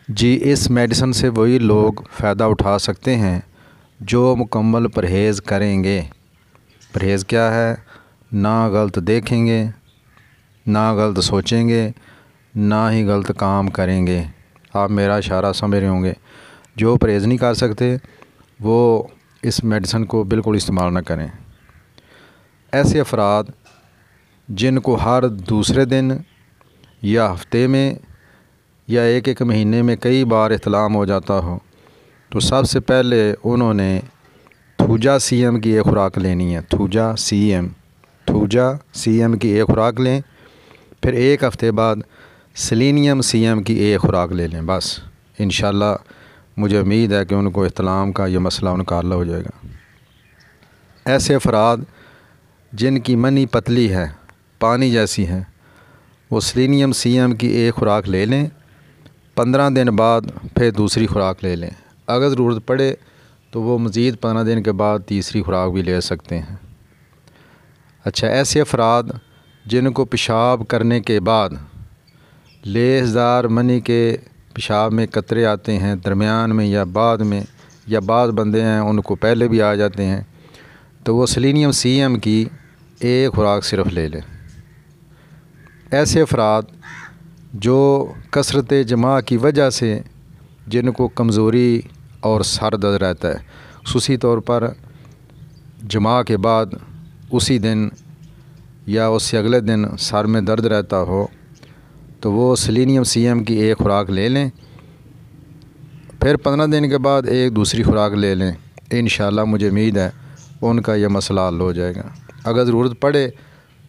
جی اس medicine سے وہی لوگ فائدہ اٹھا سکتے ہیں جو مکمل پرہیز کریں گے۔ پرہیز کیا ہے؟ نہ غلط دیکھیں گے، نہ غلط سوچیں گے، نہ ہی غلط کام کریں گے۔ آپ میرا اشارہ سمجھ رہے ہوں گے۔ جو پرہیز نہیں کر سکتے وہ اس میڈیسن کو بالکل استعمال نہ کریں۔ ایسے افراد جن کو ہر دوسرے دن یا ہفتے میں یا ایک مہینے میں کئی بار احتلام ہو جاتا ہو، تو سب سے پہلے انہوں نے تھوجا سی ایم کی ایک خوراک لینی ہے۔ تھوجا سی ایم کی ایک خوراک لیں، پھر ایک ہفتے بعد سیلینیم سی ایم کی ایک خوراک لے لیں۔ بس انشاءاللہ مجھے امید ہے کہ ان کو احتلام کا یہ مسئلہ ان کا حل ہو جائے گا۔ ایسے افراد جن کی منی پتلی ہے، پانی جیسی ہے، وہ سیلینیم سی ایم کی ایک خوراک لے لیں، 15 دن بعد پھر دوسری خوراک لے لیں۔ اگر ضرورت پڑے تو وہ مزید 15 دن کے بعد تیسری خوراک بھی لے سکتے ہیں۔ اچھا، ایسے افراد جن کو پیشاب کرنے کے بعد لیسدار منی کے پیشاب میں قطرے آتے ہیں درمیان میں یا بعد میں، یا بعض بندے ہیں ان کو پہلے بھی آ جاتے ہیں، تو وہ سیلینیم سی ایم کی ایک خوراک صرف لے لیں۔ ایسے افراد جو کثرت جماع کی وجہ سے جن کو کمزوری اور سر درد رہتا ہے، خصوصی طور پر جماع کے بعد اسی دن یا اس سے اگلے دن سر میں درد رہتا ہو، تو وہ سیلینیم سی ایم کی ایک خوراک لے لیں، پھر 15 دن کے بعد ایک دوسری خوراک لے لیں۔ انشاءاللہ مجھے امید ہے ان کا یہ مسئلہ حل ہو جائے گا۔ اگر ضرورت پڑے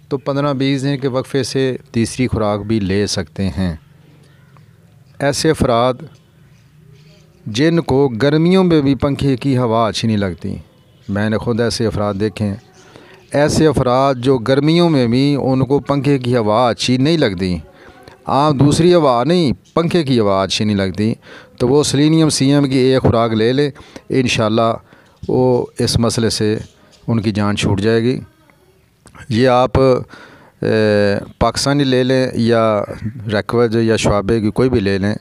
تو 15-20 دن کے وقفے سے تیسری خوراک بھی لے سکتے ہیں۔ ایسے افراد جن کو گرمیوں میں بھی پنکھے کی ہوا اچھی نہیں لگتی، میں نے خود ایسے افراد دیکھے ہیں۔ ایسے افراد جو گرمیوں میں بھی ان کو پنکھے کی ہوا اچھی نہیں لگتی، عام دوسری ہوا نہیں، پنکھے کی ہوا اچھی نہیں لگتی، تو وہ سیلینیم سی ایم کی ایک خوراک لے لیں۔ انشاءاللہ وہ اس مسئلے سے ان کی جان چھوٹ جائے گی۔ یہ آپ پاکستانی لے لیں یا ریکویج یا شعبے کی کوئی بھی لے لیں،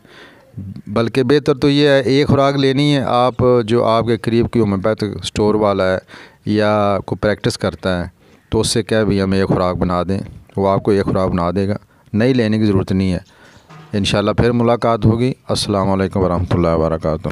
بلکہ بہتر تو یہ ہے ایک خوراک لینی ہے۔ آپ جو آپ کے قریب کی ہومیوپیتھک سٹور والا ہے یا کوئی پریکٹس کرتا ہے تو اس سے کہہ بھی ہمیں ایک خوراک بنا دیں، وہ آپ کو ایک خوراک بنا دے گا، نہیں لینے کی ضرورت نہیں ہے۔ انشاءاللہ پھر ملاقات ہوگی۔ السلام علیکم ورحمۃ اللہ وبرکاتہ۔